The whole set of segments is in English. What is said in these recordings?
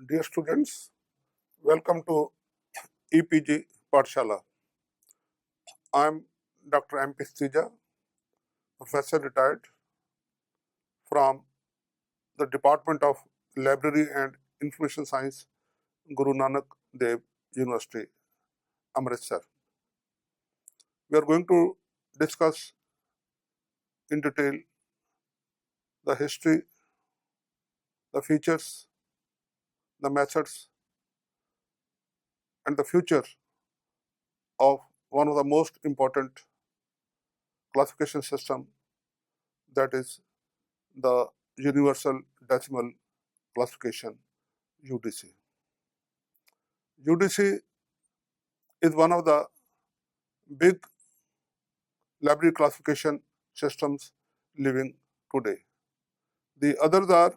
Dear students, welcome to EPG Pathshala. I am Dr. M12c, Professor retired from the Department of Library and Information Science, Guru Nanak Dev University, Amritsar. We are going to discuss in detail the history, the features, the methods, and the future of one of the most important classification system, that is the Universal Decimal Classification, UDC. UDC is one of the big library classification systems living today. The others are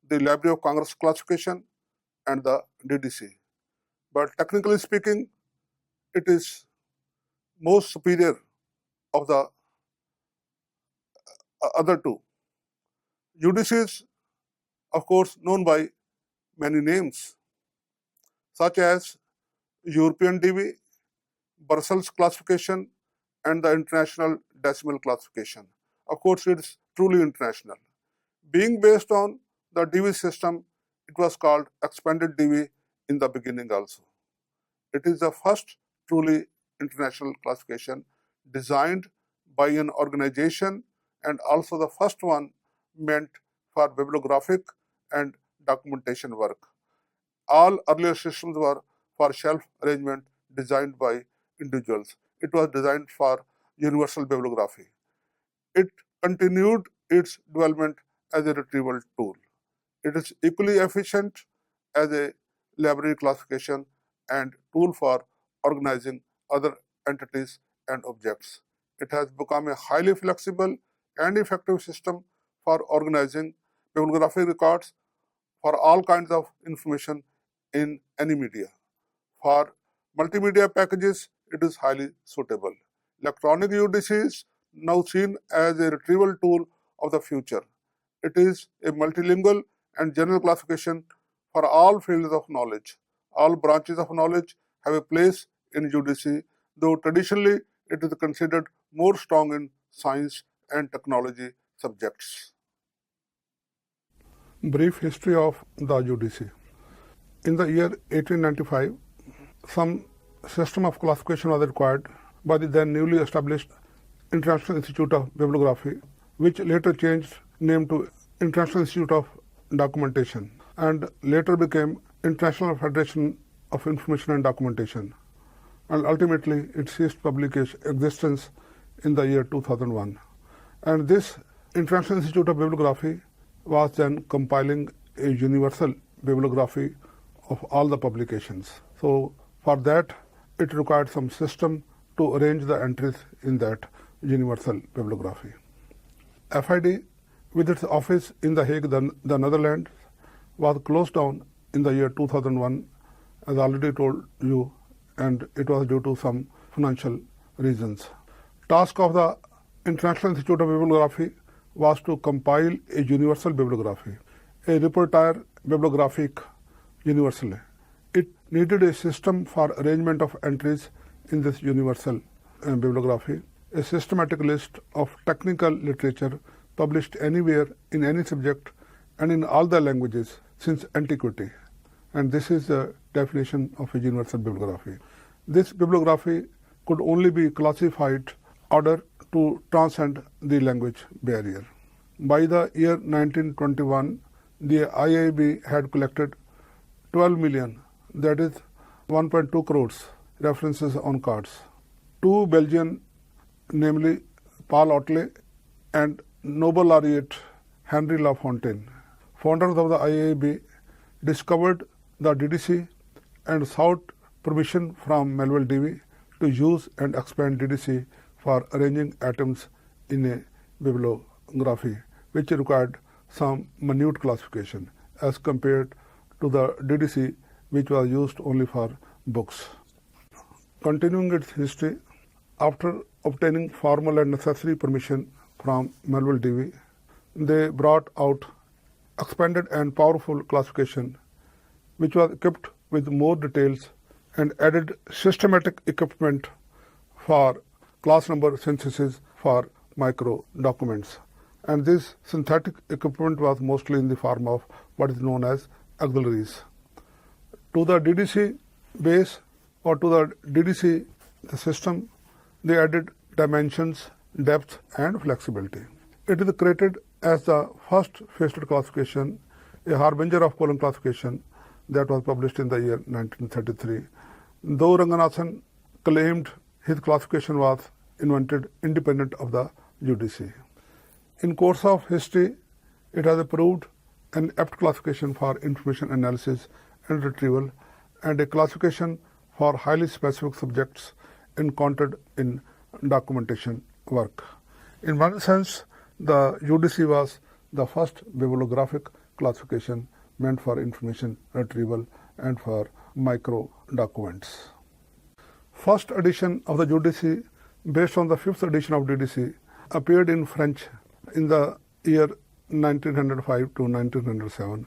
the Library of Congress classification and the DDC. But technically speaking, it is most superior of the other two. UDC is, of course, known by many names, such as European DV, Brussels classification, and the International Decimal Classification. Of course, it is truly international. Being based on the DV system, it was called expanded DV in the beginning also. It is the first truly international classification designed by an organization and also the first one meant for bibliographic and documentation work. All earlier systems were for shelf arrangement designed by individuals. It was designed for universal bibliography. It continued its development as a retrieval tool. It is equally efficient as a library classification and tool for organizing other entities and objects. It has become a highly flexible and effective system for organizing bibliographic records for all kinds of information in any media. For multimedia packages, it is highly suitable. Electronic UDC is now seen as a retrieval tool of the future. It is a multilingual and general classification for all fields of knowledge. All branches of knowledge have a place in UDC, though traditionally it is considered more strong in science and technology subjects. Brief history of the UDC. In the year 1895, some system of classification was required by the then newly established International Institute of Bibliography, which later changed name to International Institute of Documentation and later became International Federation of Information and Documentation, and ultimately it ceased public existence in the year 2001. And this International Institute of Bibliography was then compiling a universal bibliography of all the publications. So for that, it required some system to arrange the entries in that universal bibliography. FID, with its office in The Hague, the Netherlands, was closed down in the year 2001, as already told you, and it was due to some financial reasons. Task of the International Institute of Bibliography was to compile a universal bibliography, a repertoire bibliographique universally. It needed a system for arrangement of entries in this universal bibliography, a systematic list of technical literature published anywhere in any subject and in all the languages since antiquity. And this is the definition of a universal bibliography. This bibliography could only be classified in order to transcend the language barrier. By the year 1921, the IAB had collected 12 million, that is 1.2 crores, references on cards. Two Belgian, namely Paul Otley and Nobel laureate Henry Lafontaine, founders of the IAB, discovered the DDC and sought permission from Melville Dewey to use and expand DDC for arranging atoms in a bibliography, which required some minute classification as compared to the DDC, which was used only for books. Continuing its history, after obtaining formal and necessary permission from Melville Dewey, they brought out expanded and powerful classification, which was equipped with more details and added systematic equipment for class number synthesis for micro documents. And this synthetic equipment was mostly in the form of what is known as auxiliaries. To the DDC base or to the DDC system, they added dimensions, depth and flexibility. It is created as the first phased classification, a harbinger of column classification that was published in the year 1933. Though Ranganathan claimed his classification was invented independent of the UDC. In course of history, it has proved an apt classification for information analysis and retrieval and a classification for highly specific subjects encountered in documentation work. In one sense, the UDC was the first bibliographic classification meant for information retrieval and for micro documents. First edition of the UDC, based on the fifth edition of DDC, appeared in French in the year 1905 to 1907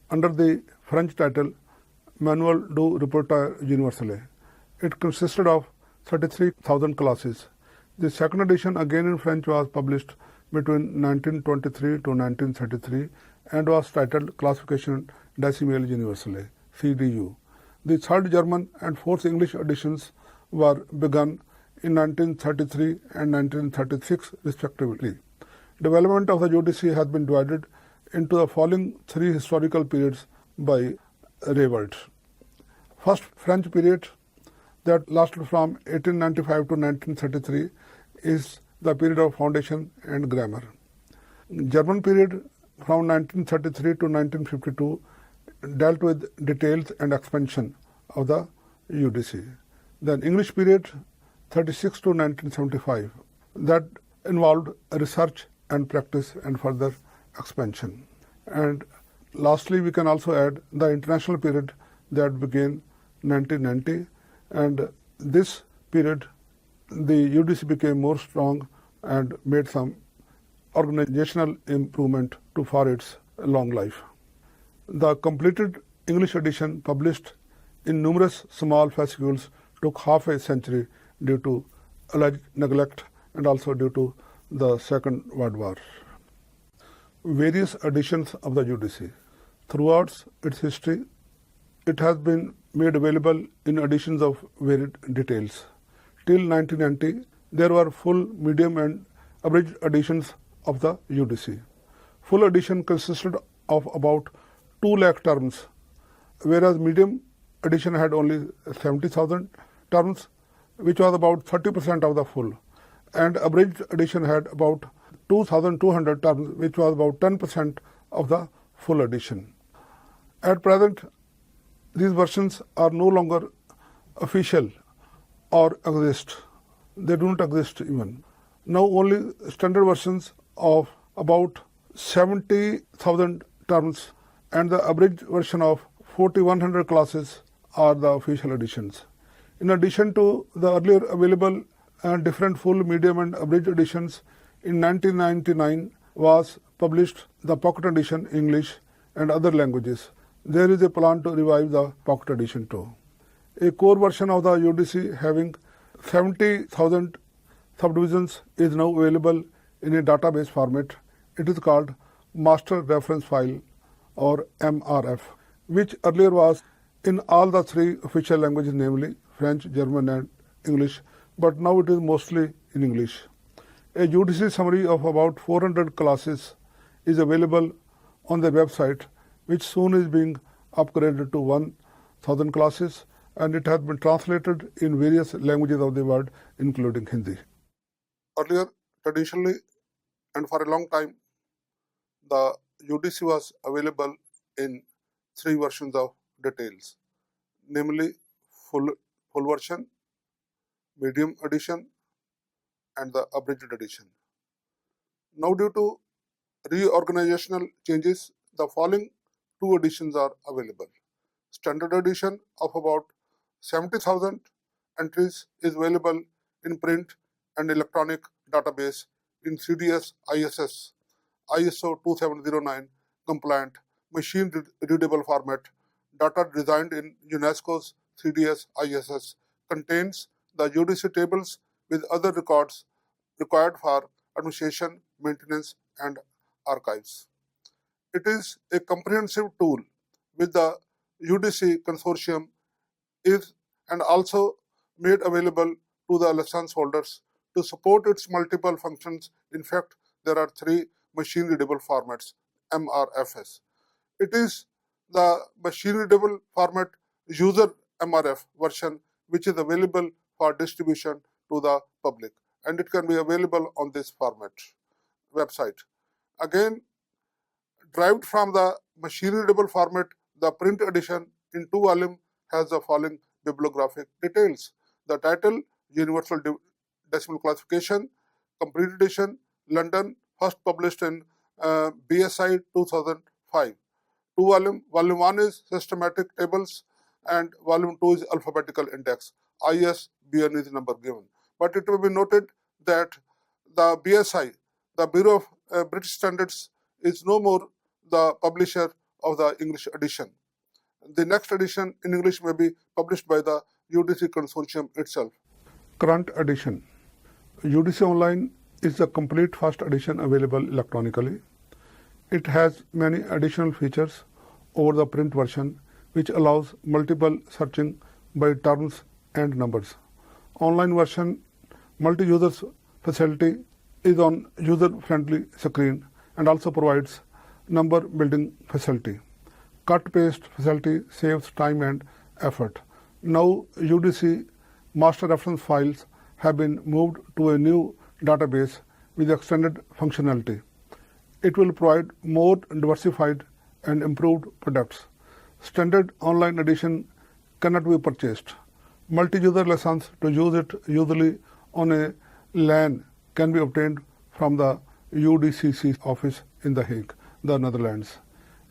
under the French title Manuel du Repertoire Universel. It consisted of 33,000 classes. The second edition, again in French, was published between 1923 to 1933 and was titled Classification Decimale Universelle, CDU. The third German and fourth English editions were begun in 1933 and 1936 respectively. Development of the UDC has been divided into the following three historical periods by Revelt. First French period, that lasted from 1895 to 1933, is the period of foundation and grammar. German period from 1933 to 1952 dealt with details and expansion of the UDC. Then English period 36 to 1975, that involved research and practice and further expansion. And lastly, we can also add the international period that began 1990, and this period the UDC became more strong and made some organizational improvement for its long life. The completed English edition, published in numerous small fascicules, took half a century due to alleged neglect and also due to the Second World War. Various editions of the UDC. Throughout its history, it has been made available in editions of varied details. Till 1990, there were full, medium and abridged editions of the UDC. Full edition consisted of about 2 lakh terms, whereas medium edition had only 70,000 terms, which was about 30% of the full, and abridged edition had about 2,200 terms, which was about 10% of the full edition. At present, these versions are no longer official or exist. They do not exist even. Now only standard versions of about 70,000 terms and the abridged version of 4,100 classes are the official editions. In addition to the earlier available different full, medium and abridged editions, in 1999 was published the pocket edition English and other languages. There is a plan to revive the pocket edition too. A core version of the UDC having 70,000 subdivisions is now available in a database format. It is called Master Reference File or MRF, which earlier was in all the 3 official languages, namely French, German and English, but now it is mostly in English. A UDC summary of about 400 classes is available on the website, which soon is being upgraded to 1,000 classes, and it has been translated in various languages of the world, including Hindi. Earlier, traditionally, and for a long time, the UDC was available in 3 versions of details, namely full version, medium edition, and the abridged edition. Now, due to reorganizational changes, the following 2 editions are available. Standard edition of about 70,000 entries is available in print and electronic database in CDS ISS ISO 2709 compliant, machine-readable format, data designed in UNESCO's CDS ISS, contains the UDC tables with other records required for administration, maintenance, and archives. It is a comprehensive tool with the UDC consortium is and also made available to the license holders to support its multiple functions. In fact, there are 3 machine-readable formats, MRFs. It is the machine-readable format user MRF version which is available for distribution to the public, and it can be available on this format website. Again, derived from the machine-readable format, the print edition in 2 volumes has the following bibliographic details. The title, Universal Decimal Classification, Complete Edition, London, first published in BSI 2005. 2 volume. Volume 1 is Systematic Tables and Volume 2 is Alphabetical Index. ISBN is number given. But it will be noted that the BSI, the Bureau of British Standards, is no more the publisher of the English edition. The next edition in English may be published by the UDC consortium itself. Current edition. UDC Online is the complete first edition available electronically. It has many additional features over the print version, which allows multiple searching by terms and numbers. Online version multi-user facility is on user-friendly screen and also provides number building facility. Cut-paste facility saves time and effort. Now UDC master reference files have been moved to a new database with extended functionality. It will provide more diversified and improved products. Standard online edition cannot be purchased. Multi-user license to use it usually on a LAN can be obtained from the UDCC office in The Hague, the Netherlands.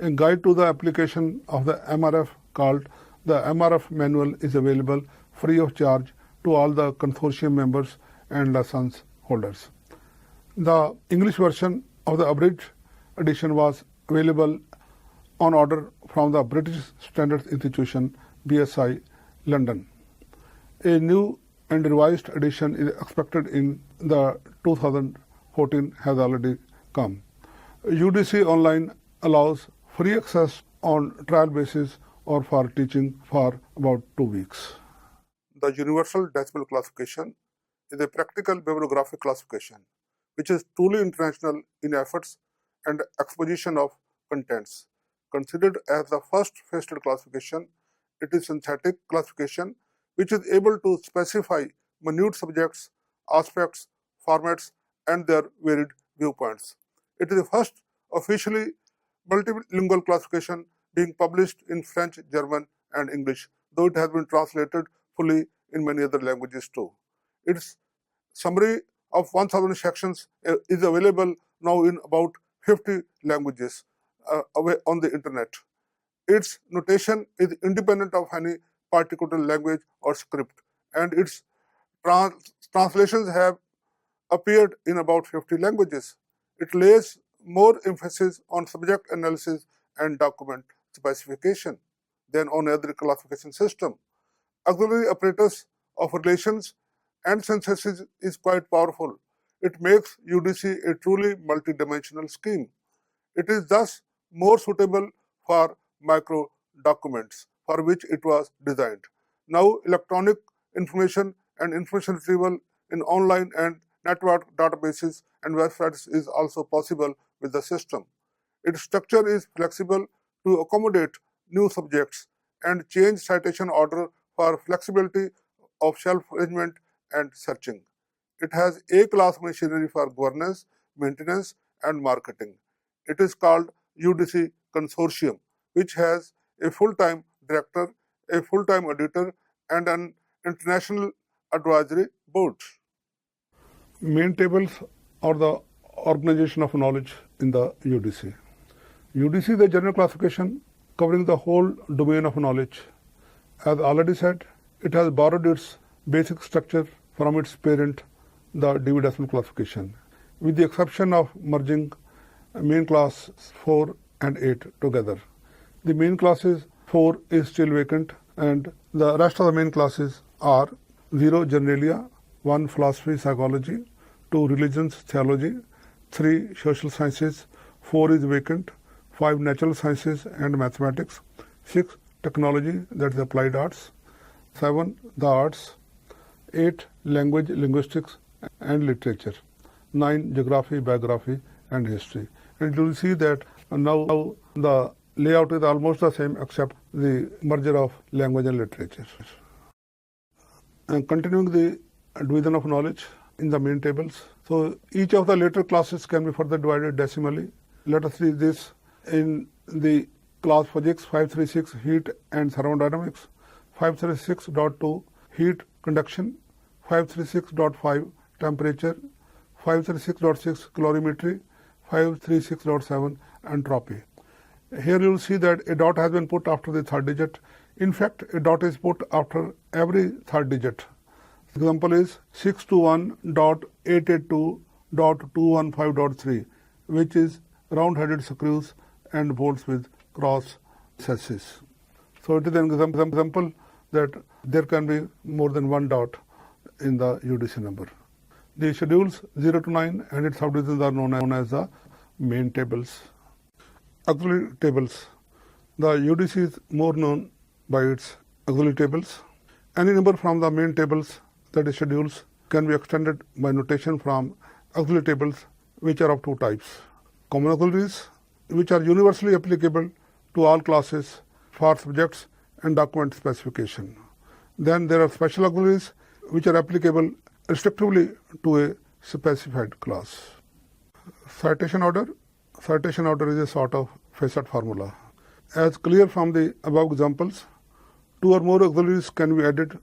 A guide to the application of the MRF called the MRF manual is available free of charge to all the consortium members and license holders. The English version of the abridged edition was available on order from the British Standards Institution, BSI, London. A new and revised edition is expected in the 2014 has already come. UDC Online allows free access on trial basis or for teaching for about 2 weeks. The Universal Decimal Classification is a practical bibliographic classification which is truly international in efforts and exposition of contents. Considered as the first faceted classification, it is synthetic classification which is able to specify minute subjects, aspects, formats, and their varied viewpoints. It is the first officially multilingual classification being published in French, German, and English, though it has been translated fully in many other languages too. Its summary of 1,000 sections is available now in about 50 languages on the internet. Its notation is independent of any particular language or script, and its translations have appeared in about 50 languages. It lays more emphasis on subject analysis and document specification than on other classification system. Auxiliary apparatus of relations and synthesis is quite powerful. It makes UDC a truly multidimensional scheme. It is thus more suitable for micro documents for which it was designed. Now, electronic information and information retrieval in online and network databases and websites is also possible with the system. Its structure is flexible to accommodate new subjects and change citation order for flexibility of shelf arrangement and searching. It has A-class machinery for governance, maintenance, and marketing. It is called UDC Consortium, which has a full-time director, a full-time editor, and an international advisory board. Main tables are the organization of knowledge in the UDC. UDC is a general classification covering the whole domain of knowledge. As already said, it has borrowed its basic structure from its parent, the Dewey Decimal Classification, with the exception of merging main class 4 and 8 together. The main classes 4 is still vacant, and the rest of the main classes are 0 Generalia, 1 Philosophy Psychology, 2 Religions Theology, 3 Social Sciences, 4 is vacant, 5 Natural Sciences and Mathematics, 6 Technology, that is Applied Arts, 7 the Arts, 8 Language, Linguistics and Literature, 9 Geography, Biography and History. And you will see that now the layout is almost the same except the merger of language and literature. And continuing the division of knowledge in the main tables. So each of the later classes can be further divided decimally. Let us see this in the class physics 536 heat and thermodynamics, 536.2 heat conduction, 536.5 temperature, 536.6 calorimetry, 536.7 entropy. Here you will see that a dot has been put after the third digit. In fact, a dot is put after every third digit. Example is 621.882.215.3, which is round-headed screws and bolts with cross sashes. So it is an example that there can be more than one dot in the UDC number. The schedules 0 to 9 and its subdivisions are known as the main tables. Auxiliary tables. The UDC is more known by its auxiliary tables. Any number from the main tables, that is schedules, can be extended by notation from auxiliary tables, which are of two types. Common auxiliaries, which are universally applicable to all classes for subjects and document specification. Then there are special auxiliaries, which are applicable restrictively to a specified class. Citation order. Citation order is a sort of facet formula. As clear from the above examples, two or more auxiliaries can be added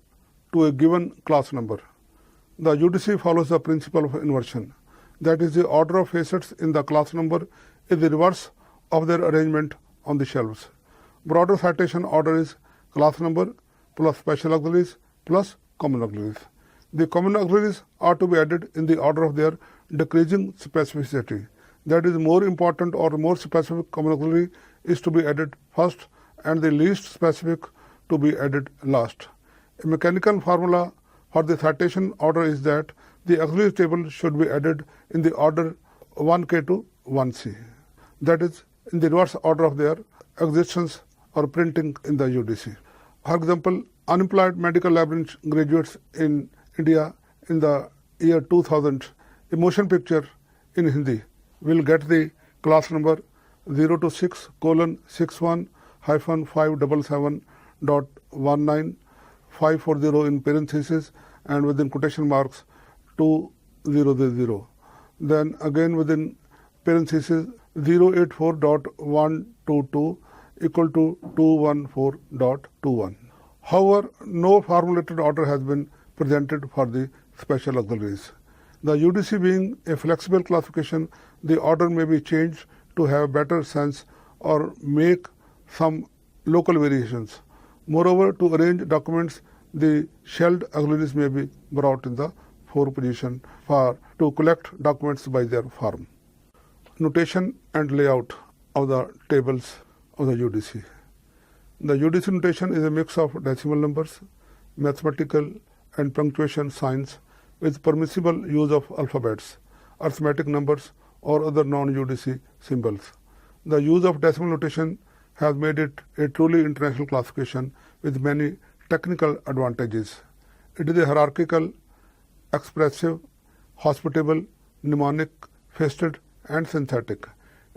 to a given class number. The UDC follows the principle of inversion. That is, the order of facets in the class number is the reverse of their arrangement on the shelves. Broader citation order is class number plus special auxiliaries plus common auxiliaries. The common auxiliaries are to be added in the order of their decreasing specificity. That is, more important or more specific common auxiliary is to be added first and the least specific to be added last. A mechanical formula for the citation order is that the auxiliary table should be added in the order 1K to 1C. That is, in the reverse order of their existence or printing in the UDC. For example, unemployed medical laboratory graduates in India in the year 2000, a motion picture in Hindi will get the class number 0 to 6 :577.19 in parentheses and within quotation marks 2000. Then again within parentheses 084.122 equal to 214.21. However, no formulated order has been presented for the special auxiliaries. The UDC being a flexible classification, the order may be changed to have better sense or make some local variations. Moreover, to arrange documents, the shelled auxiliaries may be brought in the fourth position to collect documents by their form. Notation and layout of the tables of the UDC. The UDC notation is a mix of decimal numbers, mathematical and punctuation signs with permissible use of alphabets, arithmetic numbers or other non-UDC symbols. The use of decimal notation has made it a truly international classification with many technical advantages. It is a hierarchical, expressive, hospitable, mnemonic, faceted and synthetic.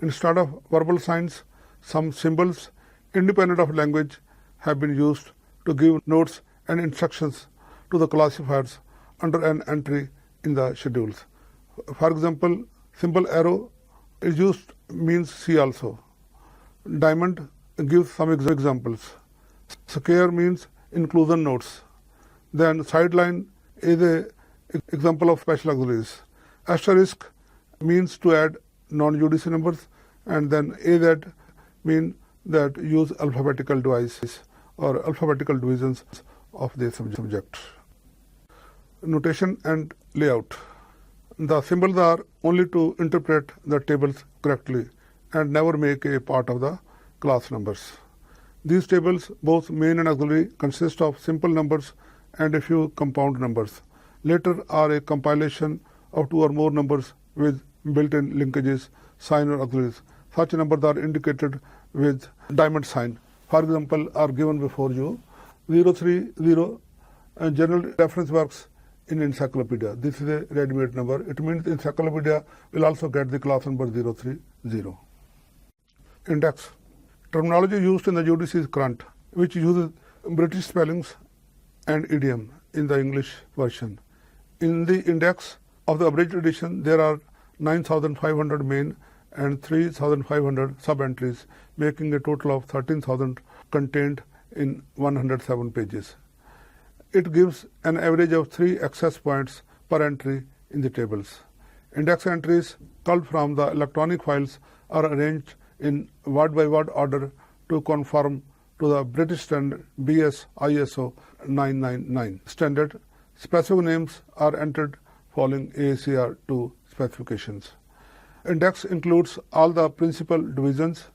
Instead of verbal signs, some symbols independent of language have been used to give notes and instructions to the classifiers under an entry in the schedules. For example, symbol arrow is used means see also. Diamond gives some examples. Square means inclusion notes. Then sideline is an example of special auxiliaries. Asterisk means to add non-UDC numbers, and then AZ mean that use alphabetical devices or alphabetical divisions of the subject. Notation and layout. The symbols are only to interpret the tables correctly. and never make a part of the class numbers. These tables, both main and auxiliary, consist of simple numbers and a few compound numbers. Later are a compilation of two or more numbers with built-in linkages, sign or auxiliaries. Such numbers are indicated with diamond sign. For example, are given before you 030 and general reference works in encyclopedia. This is a ready-made number. It means encyclopedia will also get the class number 030. Index. Terminology used in the UDC is current, which uses British spellings and idiom in the English version. In the index of the abridged edition, there are 9,500 main and 3,500 sub-entries, making a total of 13,000 contained in 107 pages. It gives an average of 3 access points per entry in the tables. Index entries culled from the electronic files are arranged in word-by-word order to conform to the British standard BS ISO 999 standard. Specific names are entered following AACR 2 specifications. Index includes all the principal divisions,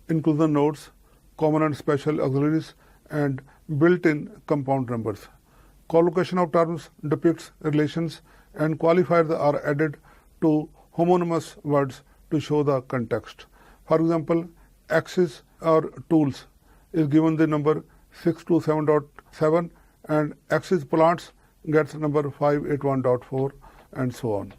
inclusion nodes, common and special auxiliaries, and built-in compound numbers. Collocation of terms depicts relations, and qualifiers are added to homonymous words to show the context. For example, axis or tools is given the number 627.7 and axis plants gets number 581.4 and so on.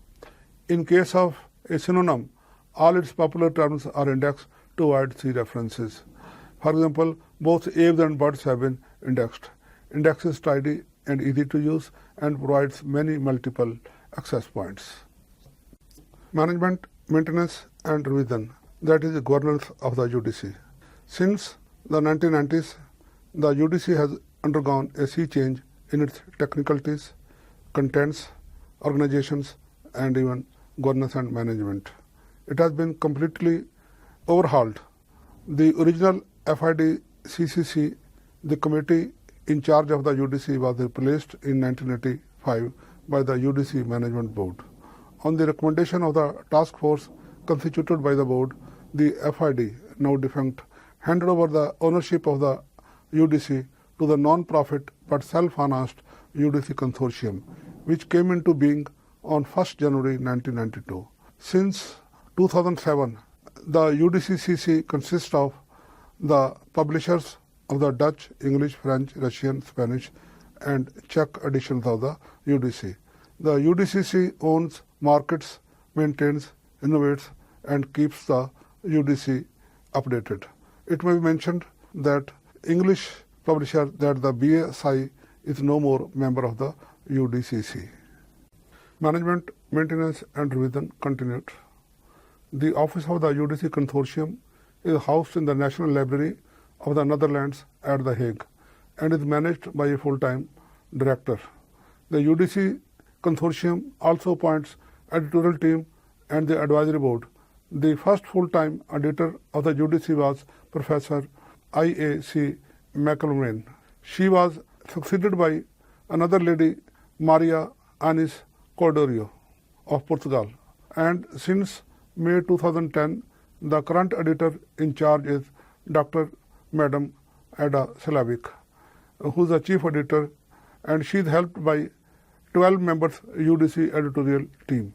In case of a synonym, all its popular terms are indexed to avoid C references. For example, both aves and birds have been indexed. Index is tidy and easy to use and provides many multiple access points. Management, maintenance and revision, that is the governance of the UDC. Since the 1990s, the UDC has undergone a sea change in its technicalities, contents, organizations and even governance and management. It has been completely overhauled. The original FID CCC, the committee in charge of the UDC, was replaced in 1985 by the UDC Management Board. On the recommendation of the task force constituted by the board, the FID, now defunct, handed over the ownership of the UDC to the non-profit but self-financed UDC Consortium, which came into being on 1st January 1992. Since 2007, the UDCCC consists of the publishers of the Dutch, English, French, Russian, Spanish and Czech editions of the UDC. The UDCC owns, markets, maintains, innovates and keeps the UDC updated. It may be mentioned that English publisher, that the BSI, is no more member of the UDCC. Management, maintenance and revision continued. The office of the UDC Consortium is housed in the National Library of the Netherlands at The Hague and is managed by a full-time director. The UDC Consortium also appoints editorial team and the advisory board. The first full-time editor of the UDC was Professor I.A.C. McElwain. She was succeeded by another lady, Maria Anis Cordeiro of Portugal. And since May 2010, the current editor in charge is Dr. Madam Ada Slavic, who is the chief editor, and she is helped by 12 members UDC editorial team.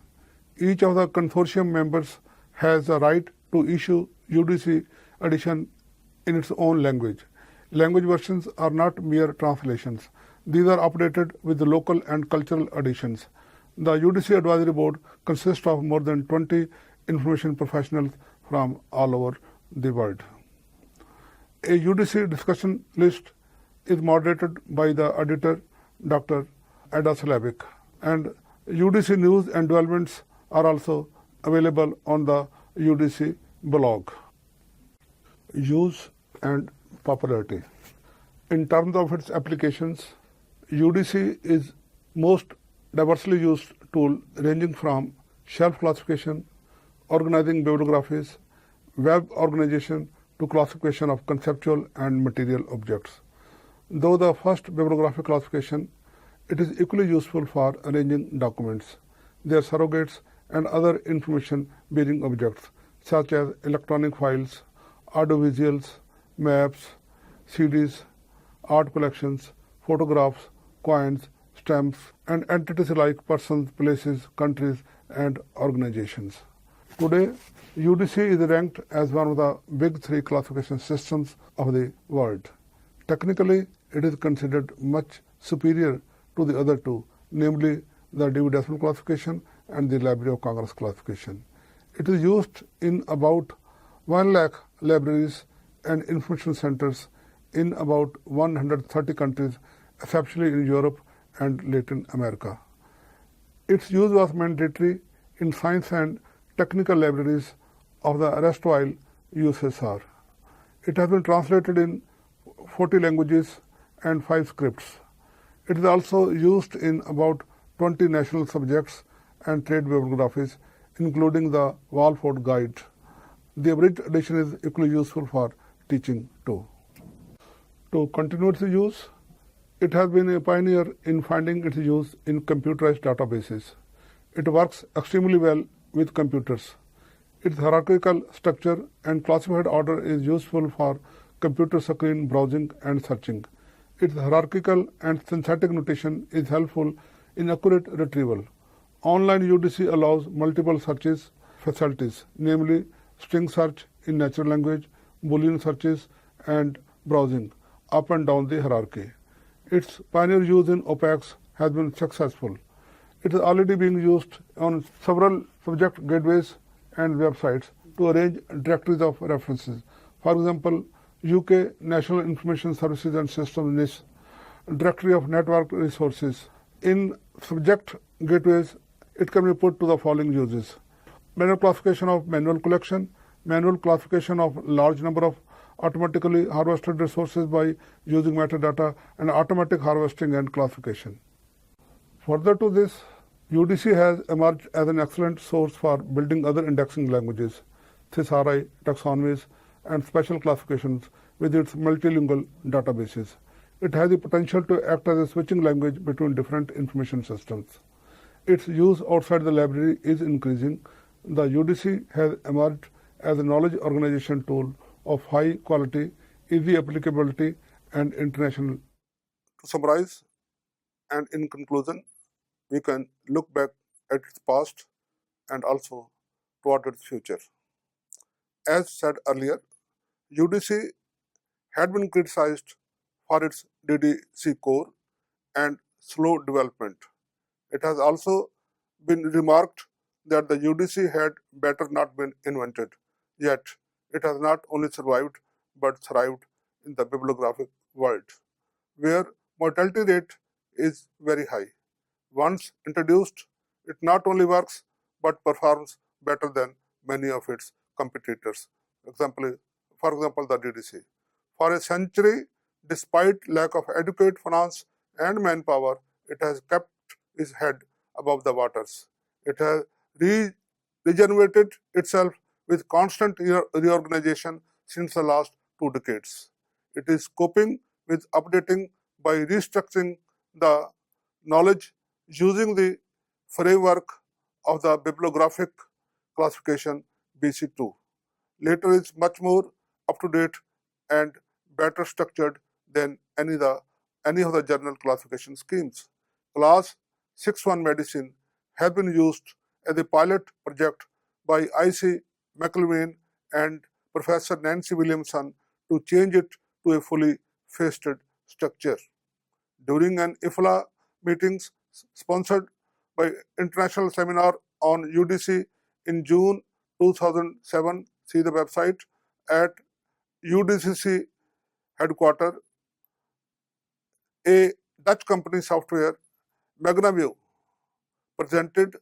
Each of the consortium members has the right to issue UDC edition in its own language. Language versions are not mere translations. These are updated with the local and cultural additions. The UDC Advisory Board consists of more than 20 information professionals from all over the world. A UDC discussion list is moderated by the editor, Dr. Ada Slavic, and UDC news and developments are also available on the UDC blog. Use and popularity. In terms of its applications, UDC is most diversely used tool ranging from shelf classification, organizing bibliographies, web organization to classification of conceptual and material objects. Though the first bibliographic classification, it is equally useful for arranging documents, their surrogates and other information-bearing objects such as electronic files, audiovisuals, maps, CDs, art collections, photographs, coins, stamps, and entities like persons, places, countries, and organizations. Today, UDC is ranked as one of the big three classification systems of the world. Technically, it is considered much superior to the other two, namely the Dewey Decimal Classification and the Library of Congress classification. It is used in about 1 lakh libraries and information centers in about 130 countries, especially in Europe and Latin America. Its use was mandatory in science and technical libraries of the erstwhile USSR. It has been translated in 40 languages and 5 scripts. It is also used in about 20 national subjects and trade bibliographies, including the Walford Guide. The abridged edition is equally useful for teaching too. To continue its use, it has been a pioneer in finding its use in computerized databases. It works extremely well with computers. Its hierarchical structure and classified order is useful for computer screen browsing and searching. Its hierarchical and synthetic notation is helpful in accurate retrieval. Online UDC allows multiple searches facilities, namely string search in natural language, Boolean searches, and browsing up and down the hierarchy. Its pioneer use in OPACs has been successful. It is already being used on several subject gateways and websites to arrange directories of references. For example, UK National Information Services and Systems NIST directory of network resources. In subject gateways, it can be put to the following uses: manual classification of manual collection, manual classification of large number of automatically harvested resources by using metadata, and automatic harvesting and classification. Further to this, UDC has emerged as an excellent source for building other indexing languages, thesauri, taxonomies, and special classifications with its multilingual databases. It has the potential to act as a switching language between different information systems. Its use outside the library is increasing. The UDC has emerged as a knowledge organization tool of high quality, easy applicability, and international. To summarize, and in conclusion, we can look back at its past and also toward its future. As said earlier, UDC had been criticized for its DDC core and slow development. It has also been remarked that the UDC had better not been invented, yet it has not only survived but thrived in the bibliographic world, where mortality rate is very high. Once introduced, it not only works but performs better than many of its competitors. For example, the DDC. For a century, despite lack of adequate finance and manpower, it has kept its head above the waters. It has regenerated itself with constant reorganization since the last 2 decades. It is coping with updating by restructuring the knowledge using the framework of the bibliographic classification BC2. Later is much more up-to-date and better structured than any of the journal classification schemes. Class 6.1 medicine has been used as a pilot project by I.C. McIlvaine and Professor Nancy Williamson to change it to a fully faceted structure. During an IFLA meetings sponsored by International Seminar on UDC in June 2007, see the website, at UDCC headquarters, a Dutch company software, MagnaView, presented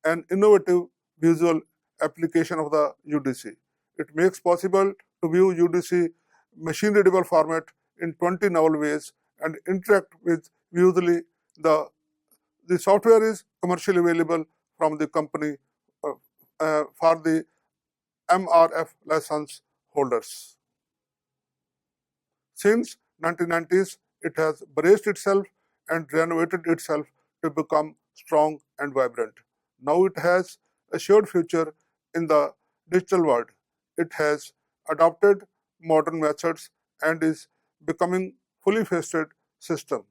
an innovative visual application of the UDC. It makes possible to view UDC machine-readable format in 20 novel ways and interact with visually. The software is commercially available from the company for the MRF license holders. Since 1990s, it has braced itself and renovated itself to become strong and vibrant. Now it has a assured future in the digital world. It has adopted modern methods and is becoming fully faceted system.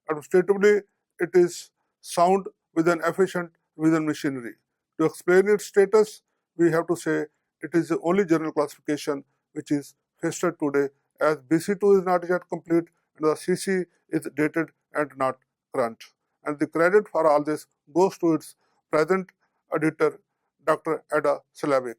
Administratively, it is sound with an efficient revision machinery. To explain its status, we have to say it is the only general classification which is faceted today, as BC2 is not yet complete and the CC is dated and not current. And the credit for all this goes to its present editor, Dr. Ada Slavic.